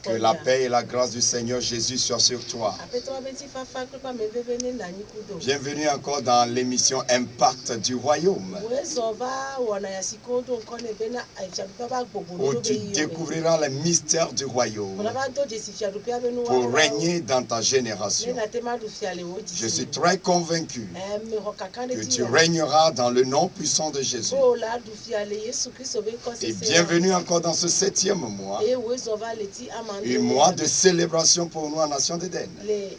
Que la paix et la grâce du Seigneur Jésus soient sur toi. Bienvenue encore dans l'émission Impact du Royaume, où tu découvriras les mystères du Royaume pour régner dans ta génération. Je suis très convaincu que tu régneras dans le nom puissant de Jésus. Et bienvenue encore dans ce 7e mois, un mois de célébration pour nous en Nation d'Éden. Et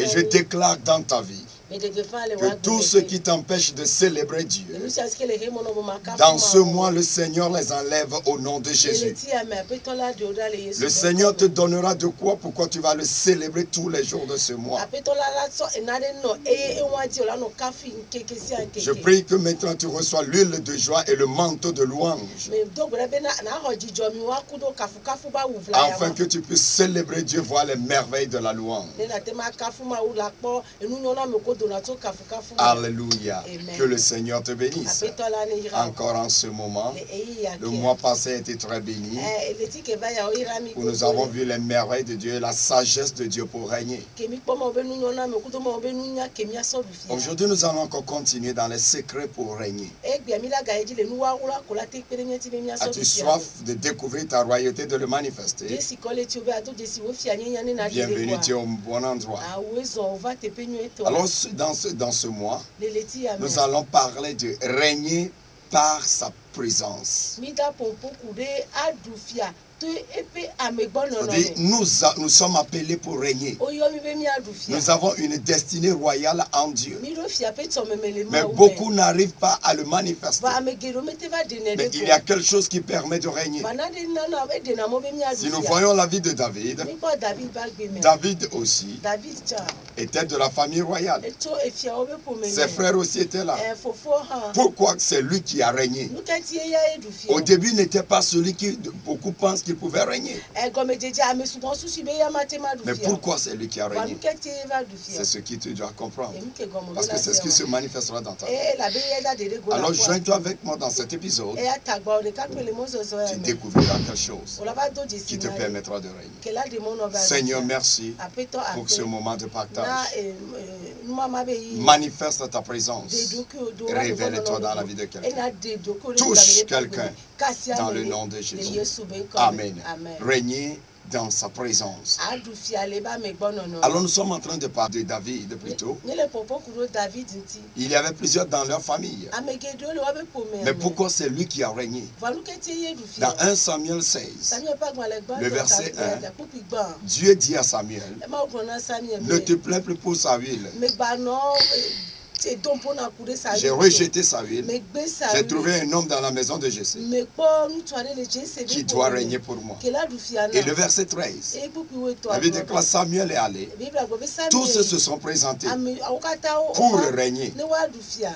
je déclare dans ta vie que tout ce qui t'empêche de célébrer Dieu, dans ce mois, le Seigneur les enlève au nom de Jésus. Le Seigneur te donnera de quoi, pourquoi tu vas le célébrer tous les jours de ce mois. Je prie que maintenant tu reçois l'huile de joie et le manteau de louange, afin que tu puisses célébrer Dieu, voir les merveilles de la louange. Alléluia. Que le Seigneur te bénisse. Encore en ce moment, le mois passé a été très béni, où nous avons vu les merveilles de Dieu et la sagesse de Dieu pour régner. Aujourd'hui, nous allons encore continuer dans les secrets pour régner. As-tu soif de découvrir ta royauté, de le manifester? Bienvenue, tu es au bon endroit. Alors, dans ce mois, nous allons parler de régner par sa présence. Nous sommes appelés pour régner. Nous avons une destinée royale en Dieu. Mais beaucoup n'arrivent pas à le manifester. Mais il y a quelque chose qui permet de régner. Si nous voyons la vie de David, David aussi était de la famille royale. Ses frères aussi étaient là. Pourquoi c'est lui qui a régné? Au début, il n'était pas celui qui beaucoup pensent qu'il pouvait régner. Mais pourquoi c'est lui qui a régné? C'est ce que tu dois comprendre. Parce que c'est ce qui se manifestera dans ta vie. Alors joins-toi avec moi dans cet épisode. Tu découvriras quelque chose qui te permettra de régner. Seigneur, merci pour ce moment de partage. Manifeste ta présence. Révèle-toi dans la vie de quelqu'un. Touche quelqu'un dans le nom de Jésus. Amen. Régner dans sa présence. Alors nous sommes en train de parler de David plutôt. Il y avait plusieurs dans leur famille. Mais pourquoi c'est lui qui a régné? Dans 1 Samuel 16, le verset 1, Dieu dit à Samuel, ne te plains plus pour Saül. J'ai rejeté Saül. J'ai trouvé un homme dans la maison de Jessé qui doit régner pour moi. Et le verset 13, la Bible déclare Samuel est allé. Tous se sont présentés pour régner.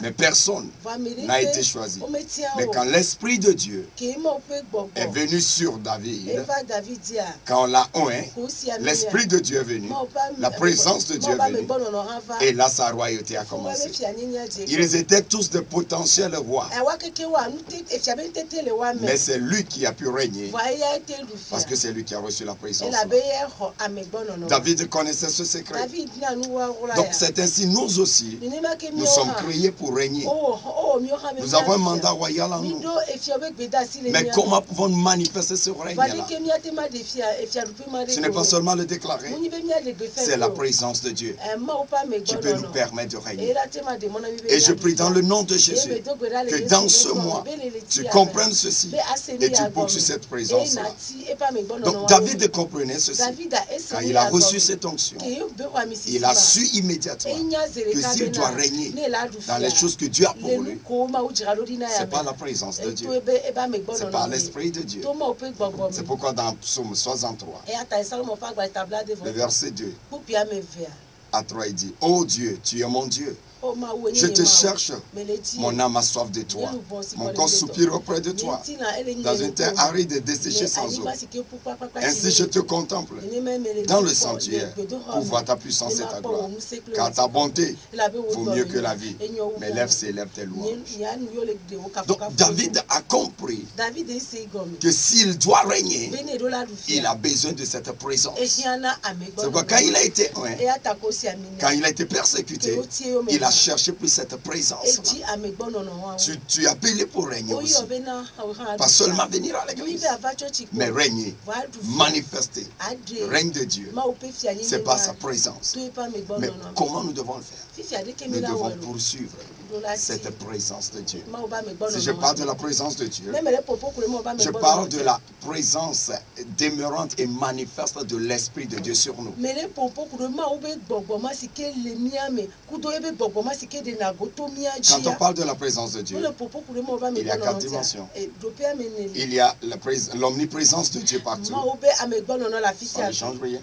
Mais personne n'a été choisi. Mais quand l'Esprit de Dieu est venu sur David, quand on l'a oint, l'Esprit de Dieu est venu, la présence de Dieu est venue, et là sa royauté a commencé. Ils étaient tous de potentiels rois. Mais c'est lui qui a pu régner. Parce que c'est lui qui a reçu la présence. David connaissait ce secret. Donc c'est ainsi, nous aussi, nous sommes créés pour régner. Nous avons un mandat royal en nous. Mais comment pouvons-nous manifester ce règne-là? Ce n'est pas seulement le déclarer. C'est la présence de Dieu qui peut nous permettre de régner. Et je prie dans le nom de Jésus que dans ce mois, tu comprennes ceci et tu poursuis cette présence-là. Donc David comprenait ceci. Quand il a reçu cette onction, il a su immédiatement que s'il doit régner dans les choses que Dieu a pour lui, ce n'est pas la présence de Dieu, ce n'est pas l'Esprit de Dieu. C'est pourquoi dans Psaume 63, le verset 2 à 3, il dit, ô Dieu, tu es mon Dieu. Je te cherche, mon âme a soif de toi. Mon corps soupire auprès de toi. Dans une terre aride et desséchée sans eau. Ainsi je te contemple dans le sanctuaire pour voir ta puissance et ta gloire. Car ta bonté vaut mieux que la vie. Mes lèvres célèbrent tes louanges. Donc David a compris que s'il doit régner, il a besoin de cette présence. C'est pourquoi quand il a été quand il a été persécuté, il a cherché plus cette présence. Tu es appelé pour régner aussi. Pas seulement venir à l'église, mais régner, manifester. Règne de Dieu, c'est par sa présence. Mais comment nous devons le faire? Nous devons poursuivre cette présence de Dieu. Si je parle de la présence de Dieu, je parle de la présence demeurante et manifeste de l'Esprit de Dieu sur nous. Quand on parle de la présence de Dieu, il y a 4 dimensions. Il y a l'omniprésence de Dieu partout. Ça ne change rien.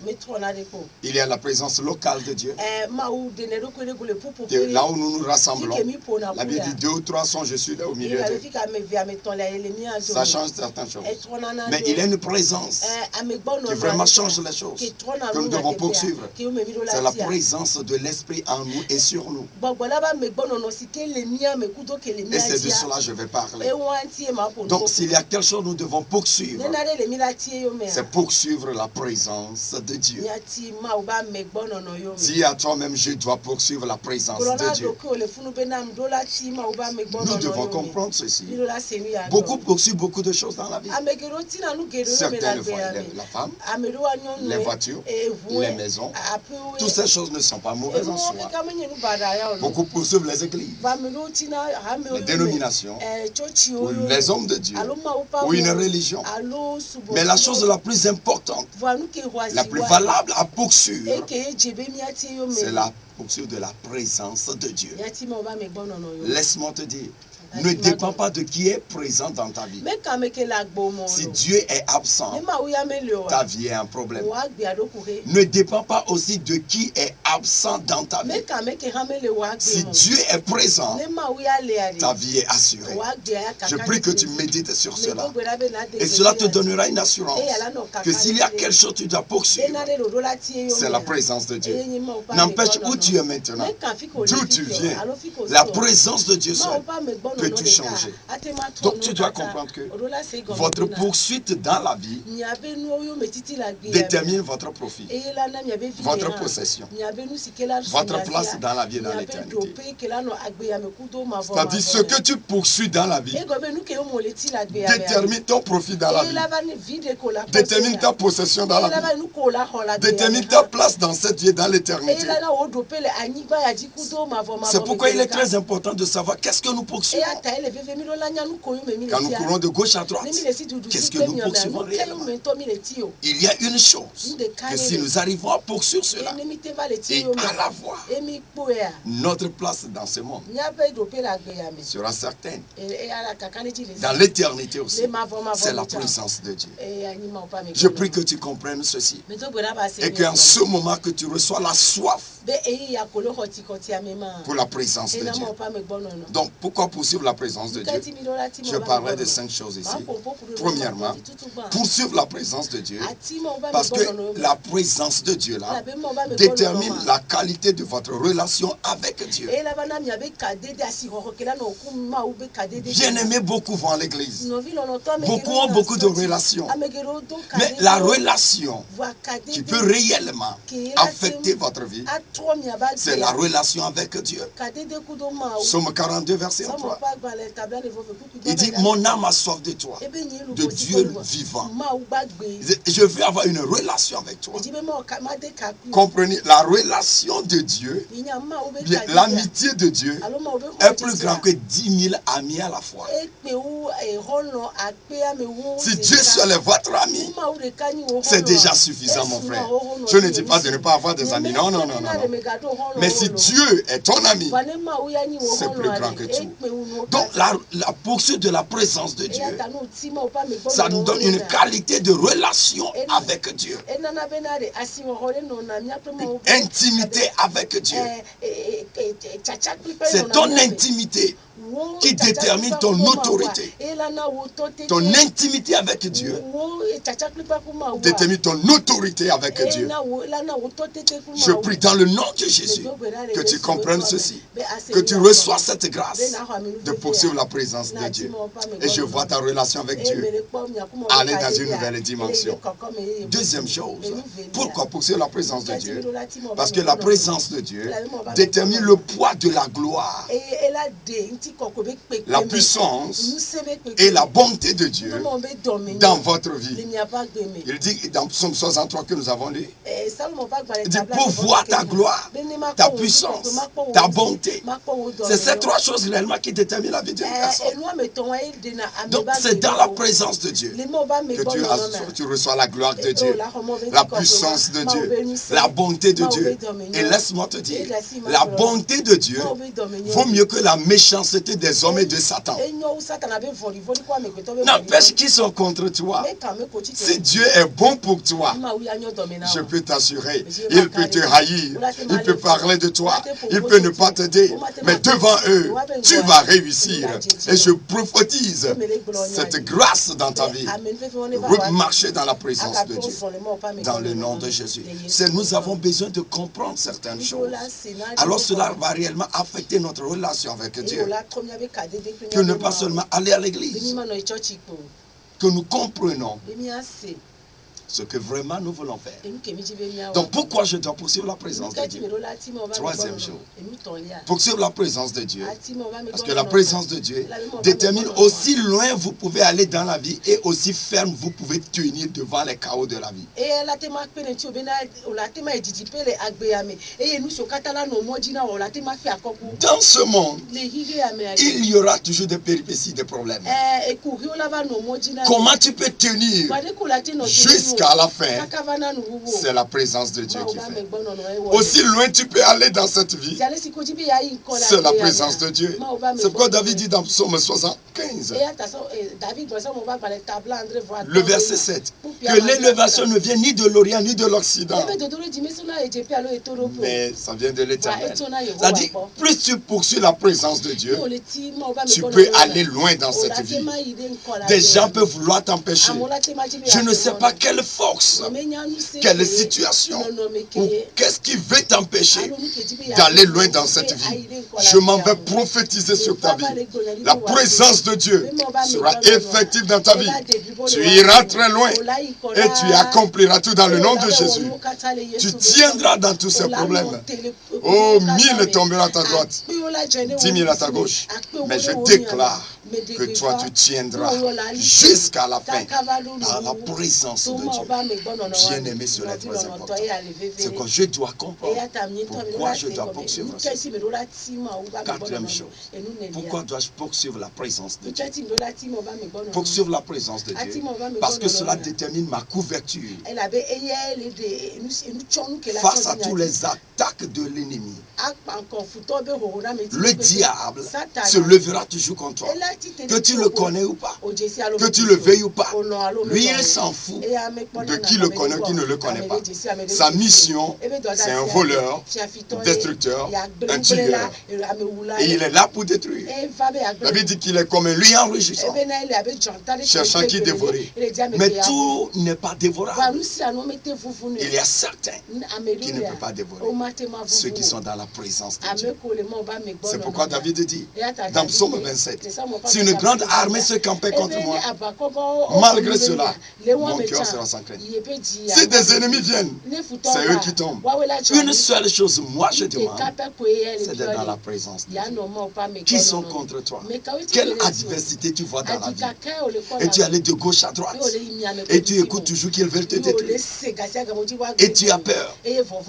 Il y a la présence locale de Dieu. Là où nous nous rassemblons, la Bible dit 2 ou 3 sont, je suis là au milieu d'eux. Ça change certaines choses. Mais il y a une présence qui vraiment change les choses, que nous devons poursuivre. C'est la présence de l'Esprit en nous et sur nous. Et c'est de cela que je vais parler. Donc s'il y a quelque chose que nous devons poursuivre, c'est poursuivre la présence de Dieu. Dis à toi-même, je dois poursuivre la présence de Dieu. Nous devons comprendre ceci. Beaucoup poursuivent beaucoup de choses dans la vie. Certaines fois, la femme, les voitures, les maisons. Toutes ces choses ne sont pas mauvaises en soi. Beaucoup poursuivent les églises, les dénominations, ou les hommes de Dieu, ou une religion. Mais la chose la plus importante, la plus valable à poursuivre, c'est la poursuite de la présence de Dieu. Laisse-moi te dire, ne dépend pas de qui est présent dans ta vie. Si Dieu est absent, ta vie est un problème. Ne dépend pas aussi de qui est absent dans ta vie. Si Dieu est présent, ta vie est assurée. Je prie que tu médites sur cela. Et cela te donnera une assurance que s'il y a quelque chose que tu dois poursuivre, c'est la présence de Dieu. N'empêche où tu es maintenant, d'où tu viens, la présence de Dieu seul peut tout changer. Donc tu dois comprendre que votre poursuite dans la vie détermine votre profit, votre possession, votre place dans la vie et dans l'éternité. C'est-à-dire ce que tu poursuis dans la vie détermine ton profit dans la vie, détermine ta possession dans la vie, détermine ta place dans cette vie et dans l'éternité. C'est pourquoi il est très important de savoir qu'est-ce que nous poursuivons. Quand nous courons de gauche à droite, qu'est-ce que nous poursuivons réellement? Il y a une chose, que si nous arrivons à poursuivre cela et à la voir, notre place dans ce monde sera certaine. Dans l'éternité aussi, c'est la présence de Dieu. Je prie que tu comprennes ceci et qu'en ce moment que tu reçois la soif pour la présence de Dieu. Donc pourquoi poursuivre la présence de Dieu? Je parlerai de 5 choses ici. Premièrement, poursuivre la présence de Dieu, parce que la présence de Dieu là détermine la qualité de votre relation avec Dieu. Bien-aimés, beaucoup vont à l'église. Beaucoup ont beaucoup de relations. Mais la relation qui peut réellement affecter votre vie, c'est la relation avec Dieu. Somme 42, verset 3. Il dit, mon âme a soif de toi, de Dieu vivant. Je veux avoir une relation avec toi. Comprenez, la relation de Dieu, l'amitié de Dieu est plus grande que 10 000 amis à la fois. Si Dieu seul est votre ami, c'est déjà suffisant, mon frère. Je ne dis pas de ne pas avoir des amis. Non. Mais si Dieu est ton ami, c'est plus grand que tout. Donc la poursuite de la présence de Dieu, ça nous donne une qualité de relation avec Dieu. Une intimité avec Dieu. C'est ton intimité qui détermine ton autorité. Ton intimité avec Dieu détermine ton autorité avec Dieu. Je prie dans le nom de Jésus que tu comprennes ceci, que tu reçois cette grâce de poursuivre la présence de Dieu. Et je vois ta relation avec Dieu aller dans une nouvelle dimension. Deuxième chose, pourquoi poursuivre la présence de Dieu? Parce que la présence de Dieu détermine le poids de la gloire, la puissance et la bonté de Dieu dans votre vie. Il dit dans Psaume 63 que nous avons lu, il dit pour voir ta gloire, ta puissance, ta bonté. C'est ces trois choses réellement qui déterminent la vie d'une personne. Donc c'est dans la présence de Dieu que tu reçois la gloire de Dieu, la puissance de Dieu, la bonté de Dieu. Et laisse-moi te dire, la bonté de Dieu vaut mieux que la méchanceté des hommes et de Satan. N'empêche qu'ils sont contre toi. Si Dieu est bon pour toi, je peux t'assurer, il peut te haïr, il peut parler de toi, il peut ne pas t'aider, mais devant eux, tu vas réussir. Et je prophétise cette grâce dans ta vie. Marcher dans la présence de Dieu, dans le nom de Jésus. Nous avons besoin de comprendre certaines choses. Alors cela va réellement affecter notre relation avec Dieu. Que ne pas seulement aller à l'église, que nous comprenons ce que vraiment nous voulons faire. Donc pourquoi je dois poursuivre la présence de Dieu? Troisième chose, poursuivre la présence de Dieu. Parce que la présence de Dieu détermine aussi loin vous pouvez aller dans la vie et aussi ferme vous pouvez tenir devant les chaos de la vie. Dans ce monde, il y aura toujours des péripéties, des problèmes. Comment tu peux tenir jusqu'à la fin? C'est la présence de Dieu qui fait. Aussi loin tu peux aller dans cette vie, c'est la présence de Dieu. C'est pourquoi David dit dans Psaume 75, le verset 7, que l'élévation ne vient ni de l'Orient ni de l'Occident, mais ça vient de l'Éternel. C'est-à-dire, plus tu poursuis la présence de Dieu, tu peux aller loin dans cette vie. Des gens peuvent vouloir t'empêcher. Je ne sais pas quelle force, quelle situation, ou qu'est-ce qui veut t'empêcher d'aller loin dans cette vie. Je m'en vais prophétiser sur ta vie. La présence de Dieu sera effective dans ta vie. Tu iras très loin et tu accompliras tout dans le nom de Jésus. Tu tiendras dans tous ces problèmes. Oh, 1000 tomberont à ta droite, 10 000 à ta gauche. Mais je déclare que toi tu tiendras jusqu'à la fin dans la présence de Dieu. Bien aimé, cela est très important. C'est que je dois comprendre pourquoi je dois poursuivre ceci. Quatrième chose, pourquoi dois-je poursuivre la présence de Dieu? Poursuivre la présence de Dieu parce que cela détermine ma couverture face à tous les attaques de l'ennemi. Le diable se levera toujours contre toi. Que tu le connais ou pas, que tu le veuilles ou pas, lui il s'en fout de qui le connaît ou qui ne le connaît pas. Sa mission, c'est un voleur, un destructeur, un tueur. Et il est là pour détruire. La Bible dit qu'il est comme un lion rugissant, cherchant qui dévorer. Mais tout n'est pas dévorable. Il y a certains qui ne peuvent pas dévorer, ceux qui sont dans la présence de Dieu. C'est pourquoi David dit, dans Psaume 27, si une grande armée se campait contre moi, malgré cela, mon cœur sera sans crainte. Si des ennemis viennent, c'est eux qui tombent. Une seule chose, moi je demande, c'est d'être dans la présence de Dieu. Qui sont contre toi? Quelle adversité tu vois dans la vie? Et tu allais de gauche à droite. Et tu écoutes toujours qu'ils veulent te détruire. Et tu as peur.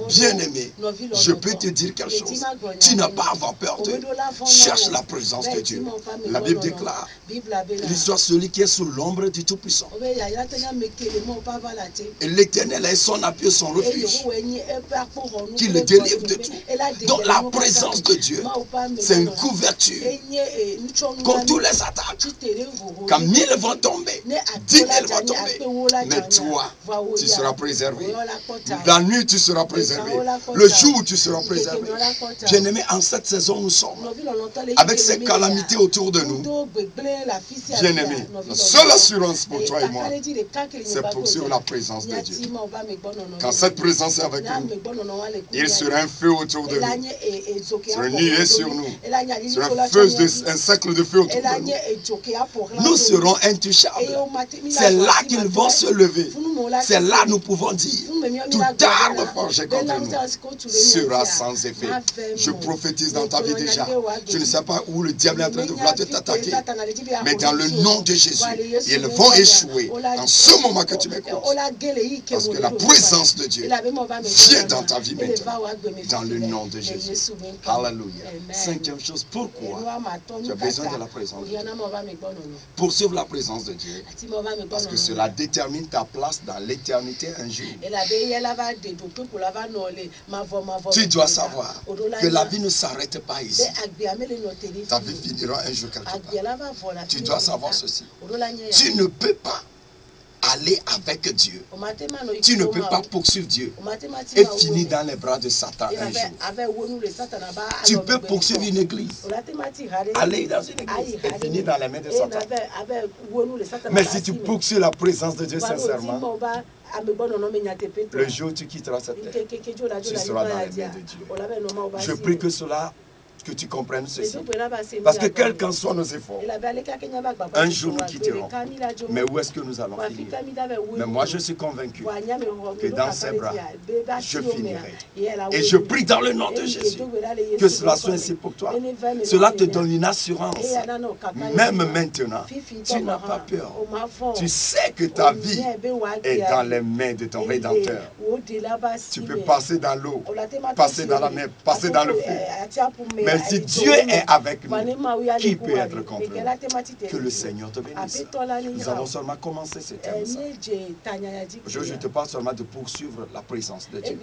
Bien aimé, je peux te dire quelque chose. Tu n'as pas à avoir peur d'eux. Cherche la présence de Dieu. La Bible déclare, il soit celui qui est sous l'ombre du Tout-Puissant. Et l'Éternel est son appui, son refuge, qui le délivre de tout. Donc la présence de Dieu, c'est une couverture contre tous les attaques. Quand 1000 vont tomber, 10 000 vont tomber, mais toi, tu seras préservé. La nuit, tu seras préservé. Le jour, tu seras préservé. Bien-aimé, en cette saison, nous sommes avec ces calamités autour de nous. Bien-aimé, la seule assurance pour toi et moi, c'est poursuivre la présence de Dieu. Quand cette présence est avec nous, il sera un feu autour de nous, sur une nuée sur nous, sur un cercle de feu autour de nous. Nous serons intouchables. C'est là qu'ils vont se lever. C'est là nous pouvons dire, toute arme forgée contre nous sera sans effet. Je prophétise dans ta vie déjà. Je ne sais pas où le diable est en train de vouloir t'attaquer, mais dans le nom de Jésus, ils vont échouer en ce moment que tu m'écoutes. Parce que la présence de Dieu vient dans ta vie maintenant, dans le nom de Jésus. Alléluia. Cinquième chose, pourquoi tu as besoin de la présence de Dieu? Poursuivre la présence de Dieu, parce que cela détermine ta place dans l'éternité un jour. Tu dois savoir que la vie ne s'arrête pas ici. Ta vie finira un jour quelque part. Tu dois savoir ceci. Tu ne peux pas aller avec Dieu. Tu ne peux pas poursuivre Dieu et finir dans les bras de Satan un jour. Tu peux poursuivre une église, aller dans une église et finir dans les mains de Satan. Mais si tu poursuis la présence de Dieu sincèrement, le jour où tu quitteras cette terre, tu seras dans les mains de Dieu. Je prie que tu comprennes ceci. Parce que quels qu'en soient nos efforts, un jour nous quitterons. Mais où est-ce que nous allons finir? Mais moi je suis convaincu que dans ses bras, je finirai. Et je prie dans le nom de Jésus que cela soit ainsi pour toi. Cela te donne une assurance. Même maintenant, tu n'as pas peur. Tu sais que ta vie est dans les mains de ton Rédempteur. Tu peux passer dans l'eau, passer dans la mer, passer dans le feu. Mais si Dieu est avec nous, qui peut être contre nous? Que le Seigneur te bénisse. Nous avons seulement commencé ce thème. Je te parle seulement de poursuivre la présence de Dieu.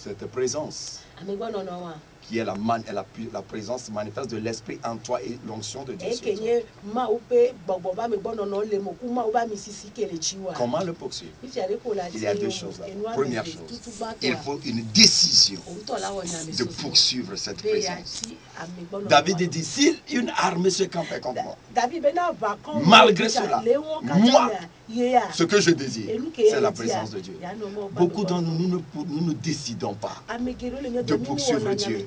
Cette présence qui est la présence manifeste de l'Esprit en toi et l'onction de Dieu sur toi. Comment le poursuivre? Il y a deux choses là. Première chose, il faut une décision de poursuivre cette présence. David dit, si une armée se campait contre moi, malgré cela, moi, ce que je désire, c'est la présence de Dieu. Beaucoup d'entre nous ne décidons pas de poursuivre Dieu.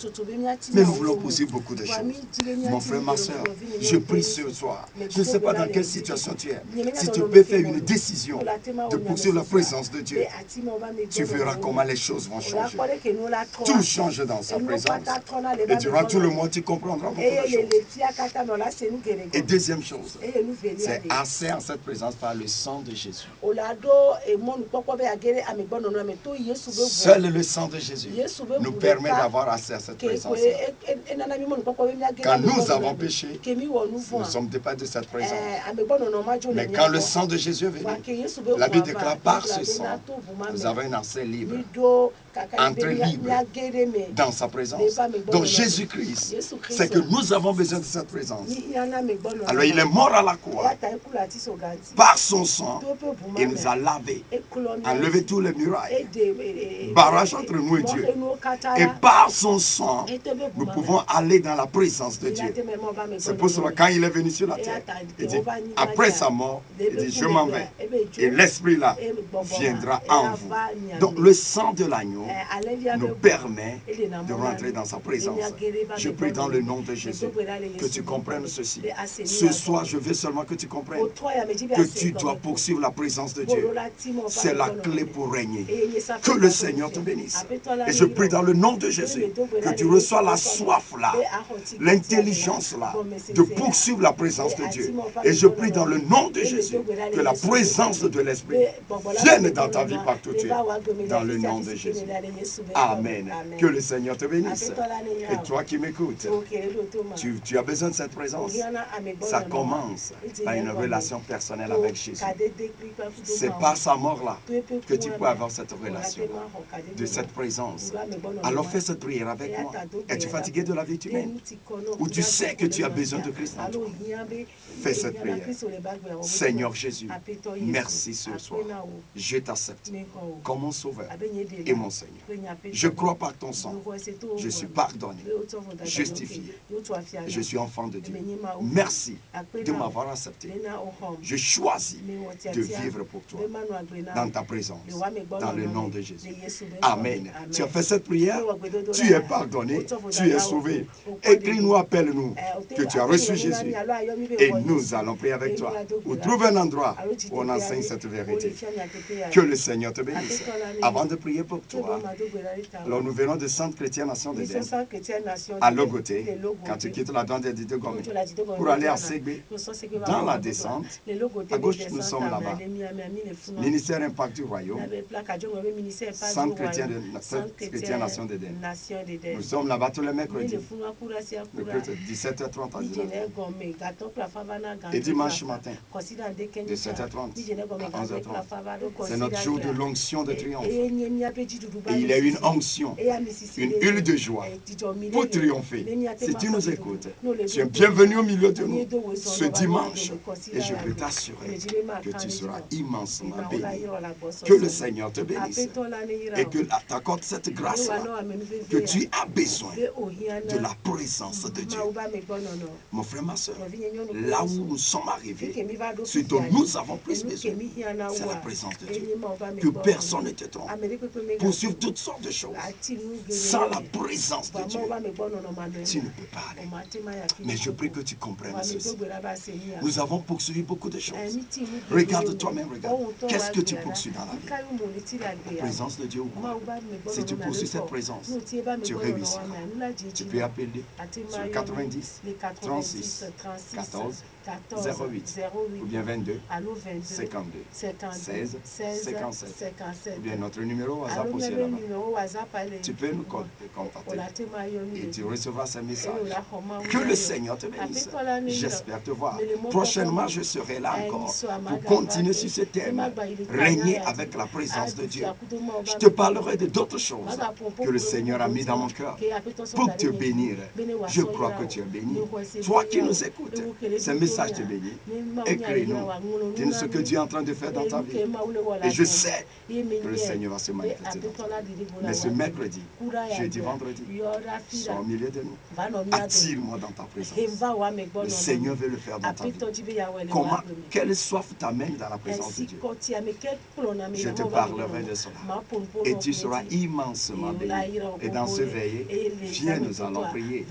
Mais nous voulons poursuivre beaucoup de choses. Mon frère, ma soeur, je prie ce soir. Je ne sais pas dans quelle situation tu es. Si tu peux faire une décision de poursuivre la présence de Dieu, tu verras comment les choses vont changer. Tout change dans sa présence. Et durant tout le mois, tu comprendras beaucoup de choses. Et deuxième chose, c'est assez en cette présence par le sang de Jésus. Seul le sang de Jésus nous permet d'avoir accès à cette présence. Quand nous avons péché, nous sommes dépassés de cette présence. Mais quand le sang de Jésus est venu, la Bible déclare par ce sang, nous avons un accès libre, entrée libre dans sa présence. Donc Jésus-Christ, c'est que nous avons besoin de cette présence. Alors il est mort à la croix. Par son sang, il nous a lavé, enlevé tous les murailles, barrage entre nous et Dieu. Et par son sang, nous pouvons aller dans la présence de Dieu. C'est pour cela, quand il est venu sur la terre, il dit, après sa mort, il dit, je m'en vais. Et l'Esprit là viendra en vous. Donc le sang de l'agneau nous permet de rentrer dans sa présence. Je prie dans le nom de Jésus que tu comprennes ceci. Ce soir, je veux seulement que tu comprennes que tu dois poursuivre la présence de Dieu. C'est la clé pour régner. Que le Seigneur te bénisse. Et je prie dans le nom de Jésus que tu reçois la soif là, l'intelligence là, de poursuivre la présence de Dieu. Et je prie dans le nom de Jésus que la présence de l'Esprit vienne dans ta vie partout où tu es. Dans le nom de Jésus. Amen. Que le Seigneur te bénisse. Et toi qui m'écoutes, tu as besoin de cette présence. Ça commence par une relation personnelle avec Jésus. C'est par sa mort-là que tu peux avoir cette relation, de cette présence. Alors fais cette prière avec moi. Es-tu fatigué de la vie humaine? Ou tu sais que tu as besoin de Christ en toi? Fais cette prière. Seigneur Jésus, merci ce soir. Je t'accepte comme mon sauveur et mon Seigneur. Je crois par ton sang. Je suis pardonné, justifié. Je suis enfant de Dieu. Merci de m'avoir accepté. Je choisis de vivre pour toi, dans ta présence, dans le nom de Jésus. Amen. Tu as fait cette prière, tu es pardonné, tu es sauvé. Écris-nous, appelle-nous, que tu as reçu Jésus. Et nous allons prier avec toi. Ou trouve un endroit où on enseigne cette vérité. Que le Seigneur te bénisse. Avant de prier pour toi, alors nous venons de Centre Chrétien Nation d'Éden à Logoté, quand tu quittes la Dande de Gomé, pour aller à Ségbé. Dans la descente, à gauche, nous sommes là-bas. Ministère Impact du Royaume, Centre Chrétien Nation d'Éden. Nous sommes là-bas tous les mercredis, 17h30 à 19h. Et dimanche matin, de 7h30 à 11h30. C'est notre jour de l'onction de triomphe. Et il y a une onction, une huile de joie pour triompher. Si tu nous écoutes, tu es bienvenu au milieu de nous ce dimanche. Et je peux t'assurer que tu seras immensement béni. Que le Seigneur te bénisse et que t'accorde cette grâce-là, que tu as besoin de la présence de Dieu. Mon frère, ma soeur, là où nous sommes arrivés, ce dont nous avons plus besoin, c'est la présence de Dieu. Que personne ne te trompe. Poursuivre toutes sortes de choses. Sans la présence de Dieu, tu ne peux pas aller. Mais je prie que tu comprennes ceci. Nous avons poursuivi beaucoup de choses. Regarde toi-même, regarde. Qu'est-ce que tu poursuis dans la vie? La présence de Dieu ou quoi? Si tu poursuis cette présence, tu réussiras. Tu peux appeler sur 90 36 14 08 ou bien 22 52 16 57 ou bien notre numéro WhatsApp aussi là-bas. Tu peux nous contacter et tu recevras ce message. Que le Seigneur te bénisse. J'espère te voir. Prochainement, je serai là encore pour continuer sur ce thème. Régner avec la présence de Dieu. Je te parlerai de d'autres choses que le Seigneur a mis dans mon cœur pour te bénir. Je crois que tu es béni. Toi qui nous écoutes, ce message te bénit. Écris-nous. Dis-nous ce que Dieu est en train de faire dans ta vie. Et je sais que le Seigneur va se manifester dans ta vie. Mais ce mercredi, jeudi, vendredi, sois au milieu de nous. Attire-moi dans ta présence. Le Seigneur veut le faire dans ta vie. Comment, quelle soif t'amène dans la présence de Dieu? Je te parlerai de cela. Et tu seras immensement béni. Et dans ce veillée, viens, nous allons prier.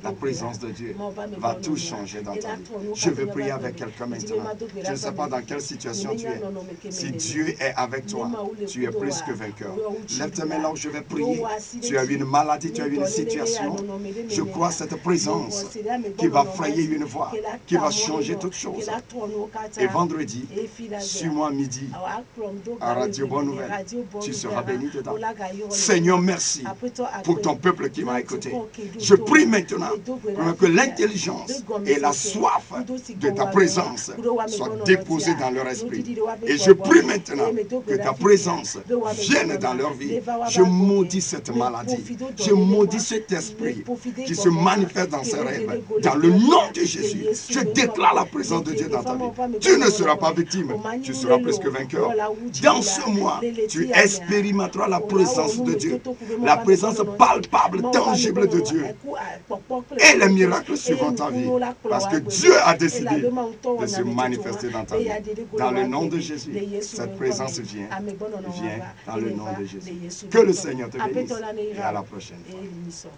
La présence de Dieu va tout changer dans ta vie. Je veux prier avec quelqu'un maintenant. Je ne sais pas dans quelle situation tu es. Si Dieu est avec toi, tu es plus que vainqueur. Lève tes mains là où je vais prier. Tu as une maladie, tu as une situation. Je crois à cette présence qui va frayer une voie, qui va changer toutes choses. Et vendredi, suis-moi à midi à Radio Bonne Nouvelle. Tu seras béni dedans. Seigneur, merci pour ton peuple qui m'a écouté. Je prie maintenant que l'intelligence et la soif de ta présence soient déposées dans leur esprit. Et je prie maintenant que ta présence vienne dans leur vie. Je maudis cette maladie. Je maudis cet esprit qui se manifeste dans ses rêves. Dans le nom de Jésus, je déclare la présence de Dieu dans ta vie. Tu ne seras pas victime, tu seras plus que vainqueur. Dans ce mois, tu expérimenteras la présence de Dieu. La présence palpable, tangible de Dieu. Et les miracles suivant ta vie. Parce que Dieu a décidé de se manifester dans ta vie. Dans le nom de Jésus, cette présence vient. Viens dans le nom de Jésus. Que le Seigneur te bénisse. Et à la prochaine fois.